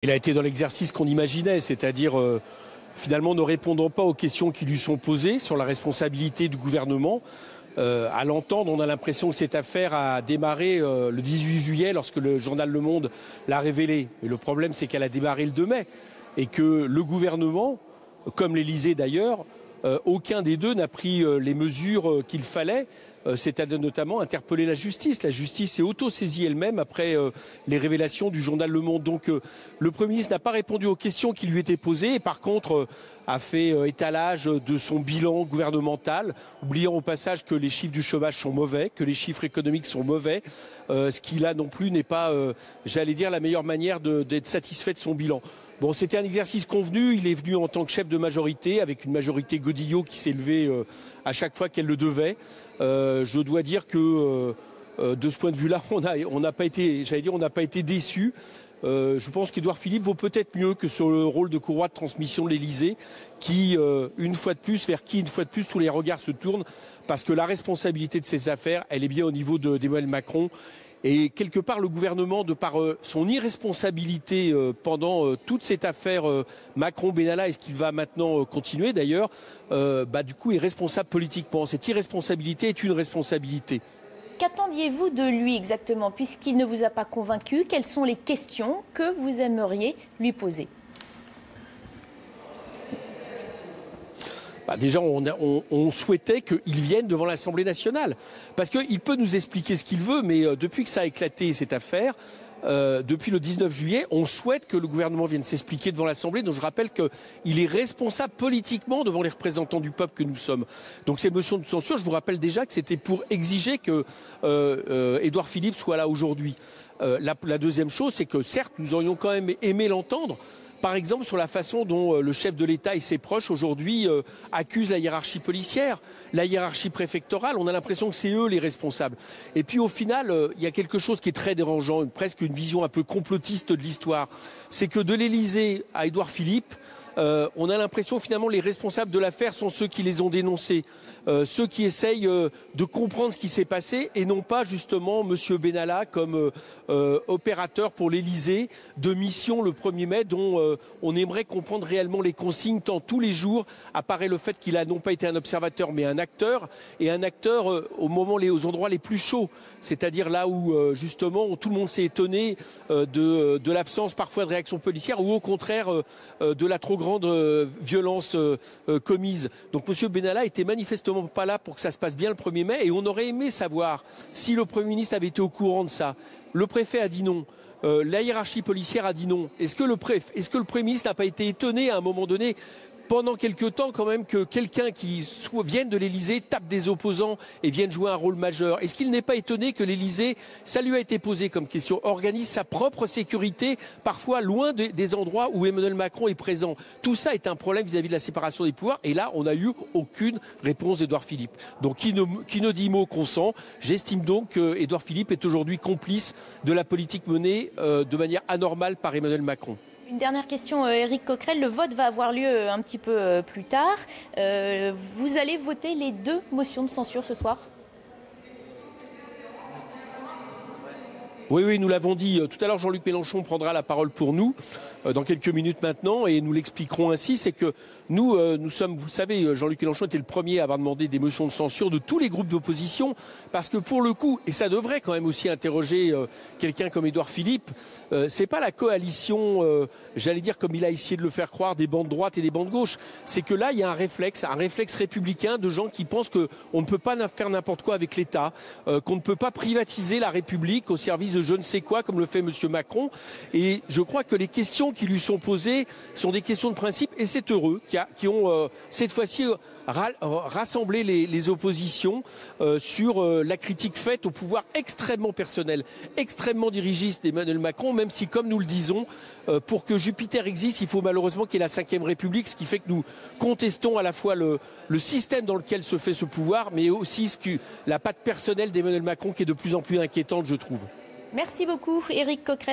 Il a été dans l'exercice qu'on imaginait, c'est-à-dire finalement ne répondant pas aux questions qui lui sont posées sur la responsabilité du gouvernement. À l'entendre, on a l'impression que cette affaire a démarré le 18 juillet lorsque le journal Le Monde l'a révélé. Mais le problème, c'est qu'elle a démarré le 2 mai et que le gouvernement, comme l'Élysée d'ailleurs, aucun des deux n'a pris les mesures qu'il fallait. C'est-à-dire notamment interpeller la justice. La justice s'est auto-saisie elle-même après les révélations du journal Le Monde. Donc le Premier ministre n'a pas répondu aux questions qui lui étaient posées et par contre a fait étalage de son bilan gouvernemental, oubliant au passage que les chiffres du chômage sont mauvais, que les chiffres économiques sont mauvais, ce qui là non plus n'est pas, j'allais dire, la meilleure manière d'être satisfait de son bilan. Bon, c'était un exercice convenu. Il est venu en tant que chef de majorité, avec une majorité Godillot qui s'est levée à chaque fois qu'elle le devait. Je dois dire que de ce point de vue-là, on n'a pas été, on n'a pas été déçus. Je pense qu'Édouard Philippe vaut peut-être mieux que sur le rôle de courroie de transmission de l'Élysée, qui, une fois de plus, tous les regards se tournent, parce que la responsabilité de ces affaires, elle est bien au niveau d'Emmanuel Macron. Et quelque part, le gouvernement, de par son irresponsabilité pendant toute cette affaire Macron-Benalla, et ce qu'il va maintenant continuer d'ailleurs, du coup est responsable politiquement. Cette irresponsabilité est une responsabilité. Qu'attendiez-vous de lui exactement, puisqu'il ne vous a pas convaincu? Quelles sont les questions que vous aimeriez lui poser? Déjà, on souhaitait qu'il vienne devant l'Assemblée nationale. Parce qu'il peut nous expliquer ce qu'il veut, mais depuis que ça a éclaté, cette affaire, depuis le 19 juillet, on souhaite que le gouvernement vienne s'expliquer devant l'Assemblée. Donc je rappelle qu'il est responsable politiquement devant les représentants du peuple que nous sommes. Donc ces motions de censure, je vous rappelle déjà que c'était pour exiger que Édouard Philippe soit là aujourd'hui. La deuxième chose, c'est que certes, nous aurions quand même aimé l'entendre. Par exemple, sur la façon dont le chef de l'État et ses proches aujourd'hui accusent la hiérarchie policière, la hiérarchie préfectorale. On a l'impression que c'est eux les responsables. Et puis au final, il y a quelque chose qui est très dérangeant, presque une vision un peu complotiste de l'histoire. C'est que de l'Élysée à Édouard Philippe, on a l'impression finalement les responsables de l'affaire sont ceux qui les ont dénoncés, ceux qui essayent de comprendre ce qui s'est passé et non pas justement M. Benalla comme opérateur pour l'Élysée de mission le 1er mai dont on aimerait comprendre réellement les consignes tant tous les jours apparaît le fait qu'il a non pas été un observateur mais un acteur et un acteur aux endroits les plus chauds, c'est-à-dire là où justement tout le monde s'est étonné de l'absence parfois de réaction policière ou au contraire de la trop grande violence commise. Donc M. Benalla était manifestement pas là pour que ça se passe bien le 1er mai et on aurait aimé savoir si le Premier ministre avait été au courant de ça. Le préfet a dit non. La hiérarchie policière a dit non. Est-ce que le Premier ministre n'a pas été étonné à un moment donné pendant quelque temps quand même que quelqu'un qui vienne de l'Élysée tape des opposants et vienne jouer un rôle majeur? Est-ce qu'il n'est pas étonné que l'Élysée, ça lui a été posé comme question, organise sa propre sécurité, parfois loin des endroits où Emmanuel Macron est présent? Tout ça est un problème vis-à-vis de la séparation des pouvoirs et là, on n'a eu aucune réponse d'Édouard Philippe. Donc qui ne dit mot consent. J'estime donc qu'Édouard Philippe est aujourd'hui complice de la politique menée de manière anormale par Emmanuel Macron. Une dernière question, Éric Coquerel. Le vote va avoir lieu un petit peu plus tard. Vous allez voter les 2 motions de censure ce soir? Oui, nous l'avons dit. Tout à l'heure, Jean-Luc Mélenchon prendra la parole pour nous dans quelques minutes maintenant et nous l'expliquerons ainsi. C'est que nous sommes, vous le savez, Jean-Luc Mélenchon était le premier à avoir demandé des motions de censure de tous les groupes d'opposition parce que pour le coup, et ça devrait quand même aussi interroger quelqu'un comme Édouard Philippe, c'est pas la coalition, j'allais dire comme il a essayé de le faire croire, des bandes droites et des bandes gauches. C'est que là, il y a un réflexe républicain de gens qui pensent qu'on ne peut pas faire n'importe quoi avec l'État, qu'on ne peut pas privatiser la République au service de je ne sais quoi, comme le fait M. Macron. Et je crois que les questions qui lui sont posées sont des questions de principe. Et c'est heureux qui ont cette fois-ci rassembler les oppositions sur la critique faite au pouvoir extrêmement personnel, extrêmement dirigiste d'Emmanuel Macron, même si, comme nous le disons, pour que Jupiter existe, il faut malheureusement qu'il y ait la Ve République, ce qui fait que nous contestons à la fois le système dans lequel se fait ce pouvoir, mais aussi la patte personnelle d'Emmanuel Macron qui est de plus en plus inquiétante, je trouve. Merci beaucoup, Éric Coquerel.